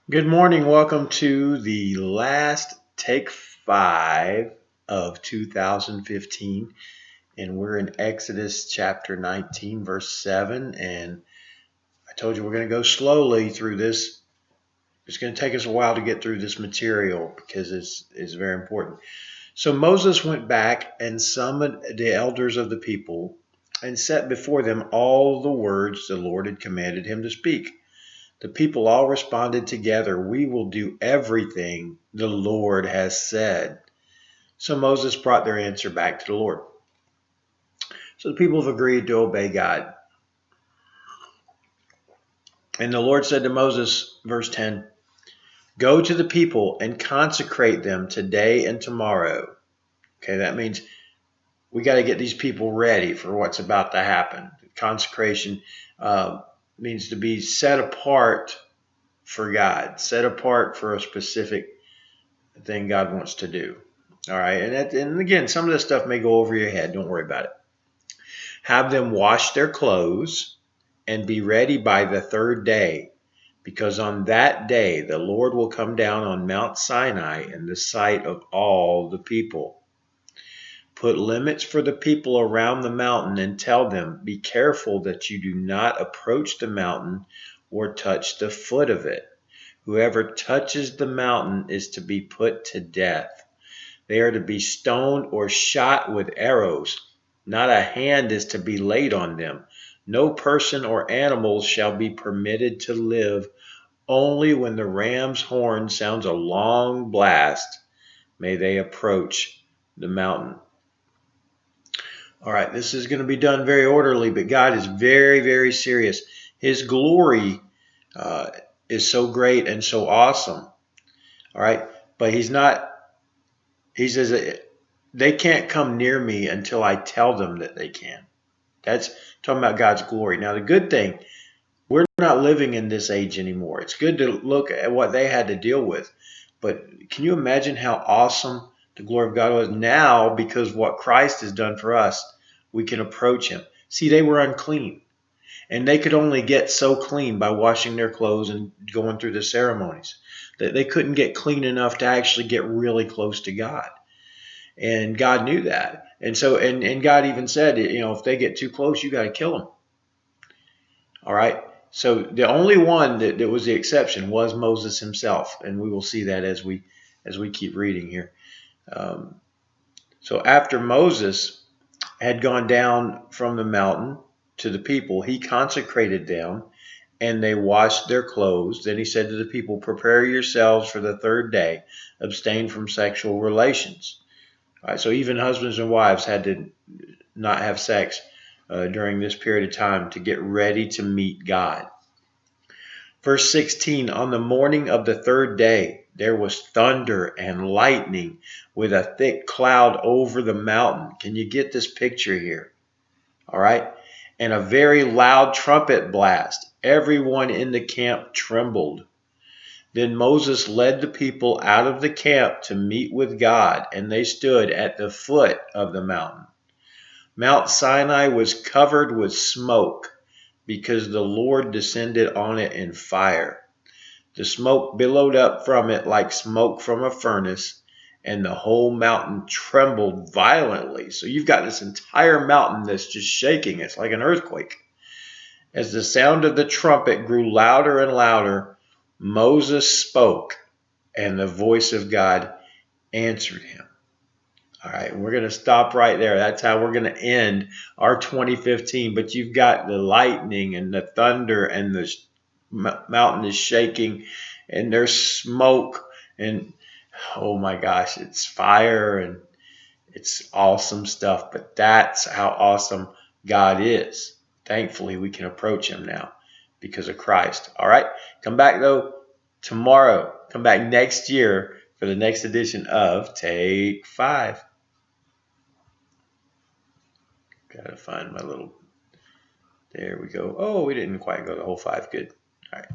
Good morning. Welcome to the last take 5 of 2015. And we're in Exodus chapter 19, verse 7. And I told you we're going to go slowly through this. It's going to take us a while to get through this material because it's very important. So Moses went back and summoned the elders of the people and set before them all the words the Lord had commanded him to speak. The people all responded together, "We will do everything the Lord has said." So Moses brought their answer back to the Lord. So the people have agreed to obey God. And the Lord said to Moses, verse 10, "Go to the people and consecrate them today and tomorrow." Okay, that means we got to get these people ready for what's about to happen. Consecration means to be set apart for God, set apart for a specific thing God wants to do. All right. And again, some of this stuff may go over your head. Don't worry about it. Have them wash their clothes and be ready by the third day, because on that day the Lord will come down on Mount Sinai in the sight of all the people. Put limits for the people around the mountain and tell them, "Be careful that you do not approach the mountain or touch the foot of it. Whoever touches the mountain is to be put to death. They are to be stoned or shot with arrows. Not a hand is to be laid on them. No person or animal shall be permitted to live. Only when the ram's horn sounds a long blast may they approach the mountain." All right, this is going to be done very orderly, but God is very, very serious. His glory uh, is so great and so awesome. All right, but He's not. He says they can't come near me until I tell them that they can. That's talking about God's glory. Now, the good thing, we're not living in this age anymore. It's good to look at what they had to deal with. But can you imagine how awesome the glory of God was now? Because what Christ has done for us, we can approach Him. See, they were unclean, and they could only get so clean by washing their clothes and going through the ceremonies. That they couldn't get clean enough to actually get really close to God. And God knew that. And so, and God even said, if they get too close, you got to kill them. All right. So the only one that was the exception was Moses himself. And we will see that as we keep reading here. Um, so after Moses had gone down from the mountain to the people, he consecrated them and they washed their clothes. Then he said to the people, "Prepare yourselves for the third day. Abstain from sexual relations." All right, so even husbands and wives had to not have sex during this period of time to get ready to meet God. Verse 16, on the morning of the third day, there was thunder and lightning with a thick cloud over the mountain. Can you get this picture here? All right. And a very loud trumpet blast. Everyone in the camp trembled. Then Moses led the people out of the camp to meet with God, and they stood at the foot of the mountain. Mount Sinai was covered with smoke because the Lord descended on it in fire. The smoke billowed up from it like smoke from a furnace, and the whole mountain trembled violently. So you've got this entire mountain that's just shaking. It's like an earthquake. As the sound of the trumpet grew louder and louder, Moses spoke, and the voice of God answered him. All right, we're going to stop right there. That's how we're going to end our 2015. But you've got the lightning and the thunder, and the mountain is shaking, and there's smoke, and oh my gosh, it's fire, and it's awesome stuff. But that's how awesome God is. Thankfully, we can approach Him now because of Christ. All right, come back though tomorrow. Come back next year for the next edition of Take 5. Gotta find my little, there we go. Oh, we didn't quite go the whole 5. Good. All right.